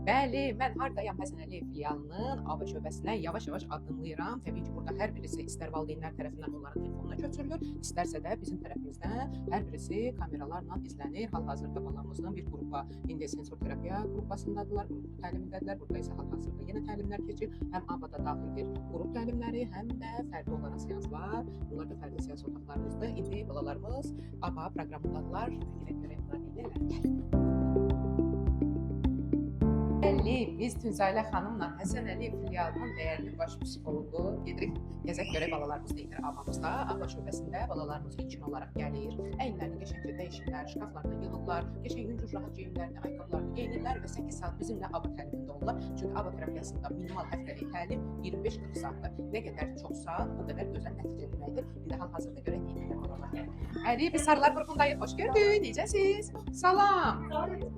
Bəli, mən hardayam? Həsən Əliyev filialının AV şöbəsinə yavaş-yavaş addımlayıram. Təbii ki, burada hər birisi istər valideynlər tərəfindən onların telefonuna köçürülür, istərsə də bizim tərəfimizdən hər birisi kameralarla izlənir. Hal-hazırda balamızın bir qrupa indi sensor terapiya qrupasındadılar, qrup təlimindədirlər. Burada isə hal-hazırda yenə təlimlər keçir. Həm ABA-da daxildir qrup təlimləri, həm də fərdi olaraq seanslar. Bunlar da fərdi seans otaqlarımızdır. İndi balalarımız ABA proqramındadılar. Gəlin görək bunlar nedirlər. Bəli, biz Tünzaylə xanımla Həsən Əliyev filialının dəyərli baş psixoloqu gedirik, gəzək görək balalarımız deyir ABA-mızda. ABA şöbəsində balalarımız ilkin olaraq gəlir, əyinlərini qəşəngcə dəyişirlər, şkaflarını yığırlar, qəşəng yüngül rahat geyimlərini, ayaqqabılarını geyinirlər və 8 saat bizimlə ABA təlimində olurlar. Çünki ABA terapiyasında minimal həftəlik təlim 25-40 saatdır. Nə qədər çoxsa, o qədər gözəl nəticə deməkdir. İndi hal-hazırda görək neyilir balalar. Əli, biz Sarılar qrupundayıq, xoş gördük, necəsiz? Salam.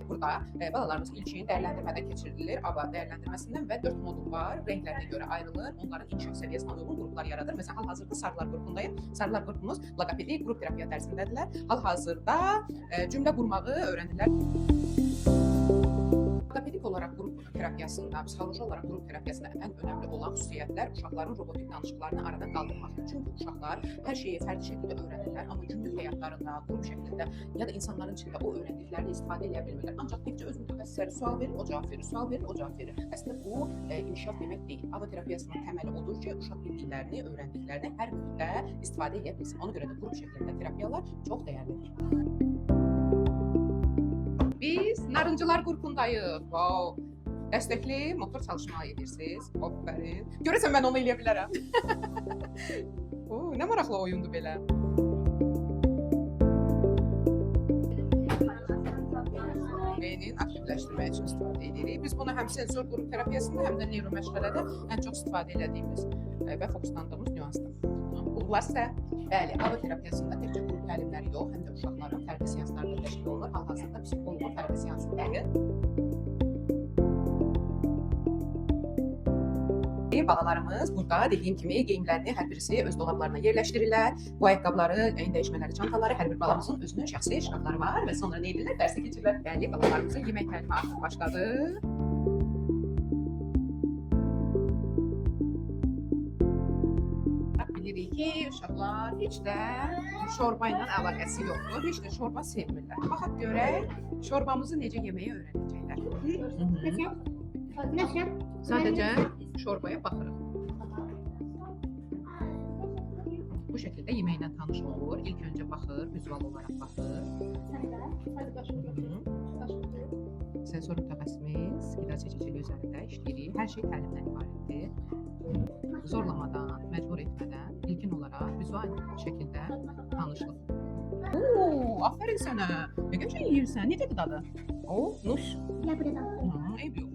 Burada balalarımız ilkin dəyərləndirmədə keçirilir. ABA dəyərləndirməsindən və 4 modul var. Rənglərinə görə ayrılır. Onların inkişaf səviyyəsinə uyğun qruplar yaradır. Məsələn, hal-hazırda Sarılar qrupundayım. Sarılar qrupumuz loqopedik qrup terapiya dərsindədirlər. Hal-hazırda cümlə qurmağı öyrənirlər. Loqopedik olaraq qrup terapiyasında, psixoloji olaraq qrup terapiyasında ən önəmli olan xüsusiyyətlər uşaqların robotik danışıqlarını aradan qaldırmaqdır. Çünki uşaqlar hər şeyi fərdi şəkildə öyrənirlər, amma günlük həyatlarında, qrup şəklində ya da insanların içində o öyrəndiklərini istifadə edə bilmirlər. Ancaq təkcə öz mütəxəssisləri sual verir, o cavab verir, sual verir, o cavab verir. Əslində bu inkişaf demək deyil. ABA terapiyasının təməli odur ki, uşaq bildiklərini, öyrəndiklərini hər müddətdə istifadə edə bilsin. Ona görə də qrup şəklində terapiyalar çox dəyərlidir. Biz Narıncılar qrupundayıq. Wow. Dəstəkli motor çalışmağı edirsiniz. Aferin. Görəsən mən onu eləyə bilərəm. Nə maraqlı oyundur belə. Beynin aktivləşdirmək üçün istifadə edirik. Biz bunu həm sensor qrup terapiyasında, həm də neyroməşğələdə ən çox istifadə etdiyimiz və fokuslandığımız nüansdır. Bunlar isə bəli, ABA terapiyasında təkcə qrup təlimləri yox, həm də uşaqların fərdi seanslarda təşkil olunur. Hal-hazırda psixoloqun fərdi seansındayıq. Balalarımız burada dediyim kimi geyimlərini hər birisi öz dolablarına yerləşdirirlər. Bu ayaqqabıları, əyin dəyişmələri, çantaları hər bir balamızın özünün şəxsi şkafları var və sonra nə edirlər? Dərsə keçirlər. Bəli, balalarımızın yemək təlimi artıq başladı. Bilirik ki, uşaqlar heç də şorba ilə əlaqəsi yoxdur. Heç də şorba sevmirlər. Baxaq görək, şorbamızı necə yeməyi öyrənəcəklər. Sadəcə şorbaya baxırıq. Bu şəkildə yeməklə tanış olur. İlk öncə baxır, vizual olaraq baxır. Sensor mütəxəssisimiz qida seçiciliyi üzərində işləyirik. Hər şey təlimdən ibarətdir. Zorlamadan, məcbur etmədən ilkin olaraq vizual şəkildə tanışlıq. Aferin sənə. Nə qəşəng yeyirsən? Necədir dadı? Nuş. Eyb yox.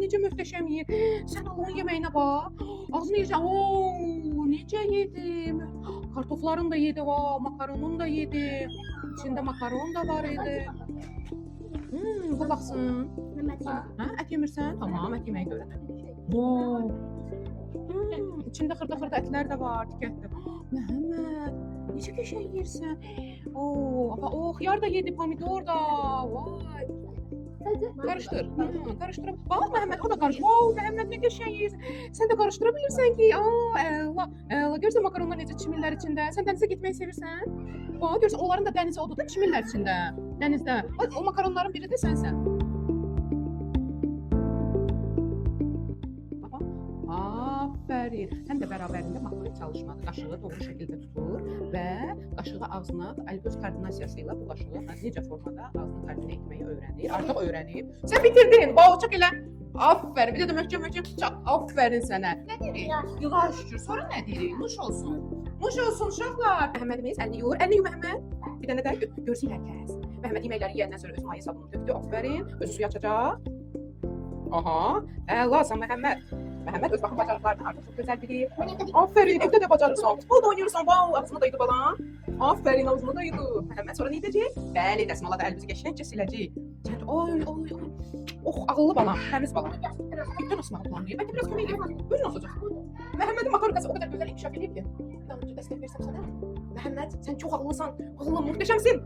Necə möhtəşəm yeyir. Sən onun yeməyinə bax. Ağzını yeyirsən. Necə yedi. Kartofların da yedi, makaronun da yedi. İçində makaron da var idi. Bu baxsın. Ət yemirsən? Tamam, ət yeməyi görən. İçində xırda-xırda ətlər də var, tikətdir. Məhəmməd, necə qəşəng yeyirsən. Xiyar da yedi, pomidor da. Vay. Qarışdır. Qarışdır. Bax Məhəmməd, o da qarışdır. Məhəmməd nə qəşəng yeyirsən. Sən də qarışdıra bilirsən ki. Əla. Görürsən makaronlar necə çimirlər içində. Sən dənizə getməyi sevirsən? Görürsən onların da dənizi odur da çimirlər içində. Dənizdə. O makaronların biri də sənsən. Aferin. Həm də bərabərində makro çalışmadır. Qaşığı doğru şəkildə tutur və qaşığı ağzına, göz koordinasiyası ilə bu qaşığı necə formada ağzını koordinə etməyi öyrənir. Artıq öyrənib. Sən bitirdin. Çək elə. Aferin. Bir də möhkəm çaq. Aferin sənə. Nə deyirik? Yılar şükür. Sonra nə deyirik? Nuş olsun. Nuş olsun uşaqlar. Məhəmmədimiz əlini yuyur. Əlini yu Məhəmməd. Bir dənə də görsün hər kəs. Məhəmməd yeməkləri yeyəndən sonra öz maye sabunu tökdü. Aferin. Öz suyu açacaq. Əlasan Məhəmməd. Məhəmməd öz baxım bacarıqlarını artıq çox gözəl bilir. Aferin, evdə də bacarırsan. Futbol da oynayırsan, ağzını dayıdı balan. Aferin, ağzını dayıdı. Məhəmməd sonra nə edəcək? Bəli, dəsmala da əlimizi qəşəngcə siləcək. Ağıllı balam, təmiz balam. İlkdən asmağı planlayır. Bəlkə biraz kömək edeyim. Özün olacaq. Məhəmmədin motorikası o qədər gözəl inkişaf edib ki. Bir daha önce dəstək versəm sənə. Məhəmməd, sən çox ağıllısan, ağıllı, muhteşəmsin.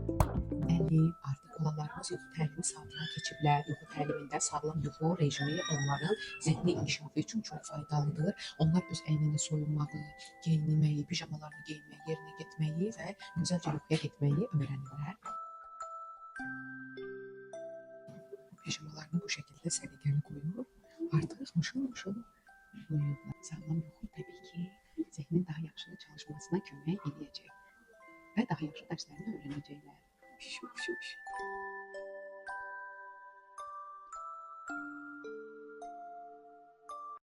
Əli, artıq balalarımız yuxu təlimi saatına keçiblər. Yuxu təlimində sağlam yuxu rejimi onların zehni inkişafı üçün çox faydalıdır. Onlar öz əynində soyunmağı, geyinməyi, pijamalarını geyinməyi, yerinə getməyi və gözəlcə yuxuya getməyi öyrənirlər. Pijamalarını bu şəkildə səliqəli qoyub, artıq mışıl-mışıl uyuyublar. Sağlam yuxu təbii ki, zehnin daha yaxşı çalışmasına kömək edəcək və daha yaxşı dərslərini öyrənəcəklər.